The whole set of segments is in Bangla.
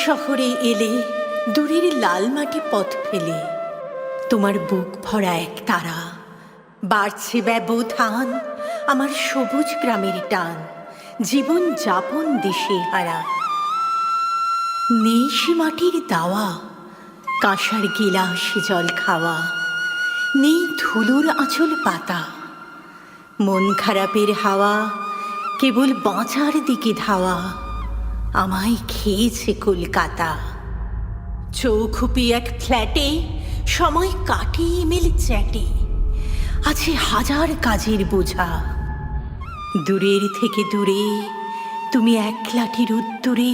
শহরে এলে দূরের লাল মাটি পথ ফেলে, তোমার বুক ভরা এক তারা, বাড়ছে ব্যবধান আমার সবুজ গ্রামের টান, জীবন যাপন দিশে হারা। নেই সে মাটির দাওয়া, কাঁসার গিলাস জল খাওয়া, নেই ধুলোর আঁচল পাতা, মন খারাপের হাওয়া কেবল বাঁচার দিকে ধাওয়া, আমায় খেয়েছে কলকাতা। চৌখুপি এক ফ্ল্যাটে সময় কাটে ইমেল চ্যাটে, আছে হাজার কাজের বোঝা। দূরের থেকে দূরে তুমি একলাটির উত্তরে,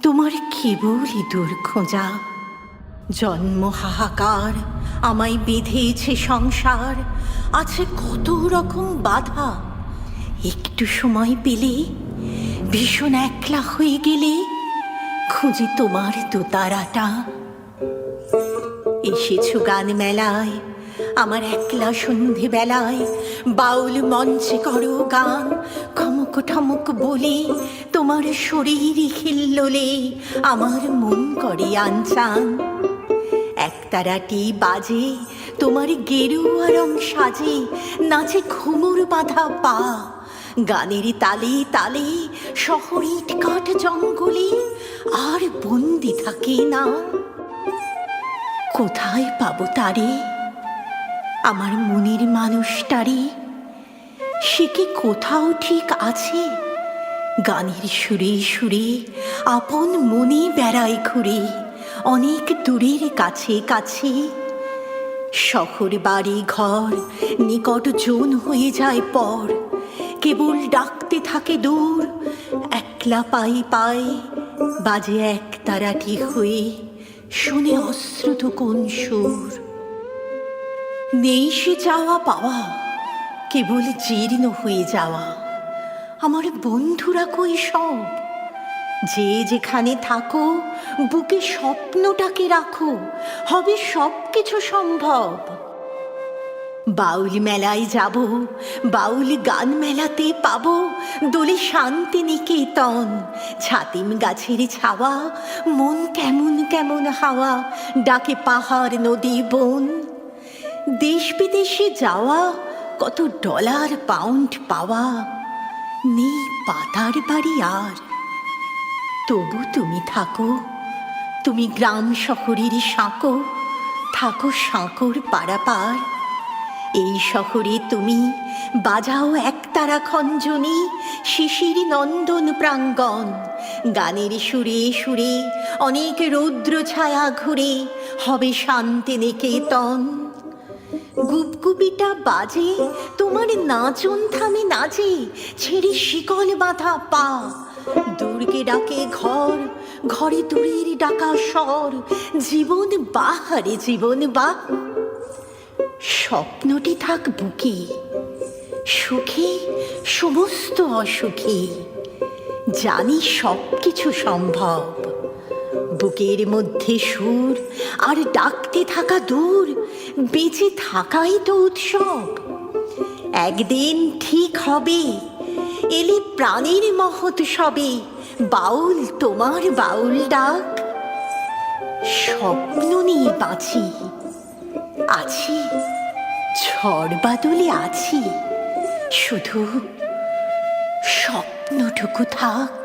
তোমার কেবলই দূর খোঁজা। জন্ম হাহাকার আমায় বেঁধেছে সংসার, আছে কত রকম বাধা। একটু সময় পেলে ভীষণ একলা হয়ে গেলে খুঁজি তোমার দোতারাটা। এসেছো গান মেলায় আমার একলা সন্ধে বেলায়, বাউল মঞ্চে করো গান, খমক ঠমক বলে তোমার শরীর হিল্লোলে আমার মন করে আনচান। একতারাটি বাজে তোমার গেরুয়া রং সাজে, নাচে ঘুমুর বাঁধা পা, গানের তালে তালে শহর ইটকাঠ জঙ্গলে আর বন্দি থাকে না। কোথায় পাবো তারে, আমার মনের মানুষটারে? সে কি কোথাও ঠিক আছে? গানের সুরে সুরে আপন মনে বেড়ায় ঘুরে, অনেক দূরের কাছে কাছে। শহর বাড়ি ঘর নিকট জন হয়ে যায় পর, কেবল ডাকতে থাকে দূর। একলা পাই পাই বাজে এক তারাটি হয়ে, শুনে অশ্রুত কোন সুর। নেই সে চাওয়া পাওয়া, কেবল জীর্ণ হয়ে যাওয়া। আমার বন্ধুরা কই সব? যে যেখানে থাকো বুকে স্বপ্নটাকে রাখো, হবে সব কিছু সম্ভব। বাউল মেলায় যাব, বাউল গান মেলাতে পাবো দোলে শান্তি নিকেতন। ছাতিম গাছের ছাওয়া, মন কেমন কেমন হাওয়া, ডাকে পাহাড় নদী বন। দেশ বিদেশে যাওয়া, কত ডলার পাউন্ড পাওয়া, নেই পাতার বাড়ি আর। তবু তুমি থাকো, তুমি গ্রাম শহরের সাঁকো, থাকো সাঁকোর পারাপার। এই শহরে তুমি বাজাও একতারা খঞ্জনি, শিশির নন্দন প্রাঙ্গণ। গানের সুরে সুরে অনেক রৌদ্র ছায়া ঘুরে, হবে শান্তি নিকেতন। গুপগুপিটা বাজে তোমার নাচন থামে নাচে, ছেড়ে শিকল বাঁধা পা। দুর্গে ডাকে ঘর, ঘরে দূরের ডাকা স্বর, জীবন বাহারে জীবন বা। স্বপ্নটি থাক বুকে, সুখে সমস্ত অসুখে, জানি সব কিছু সম্ভব। বুকের মধ্যে সুর আর ডাকতে থাকা দূর, বেঁচে থাকাই তো উৎসব। একদিন ঠিক হবে, এলে প্রাণের মহোৎসবে বাউল তোমার বাউল ডাক। স্বপ্ন নিয়ে বাঁচি, আছি ঝড় বাদলে আছি, শুধু স্বপ্নটুকু থাক।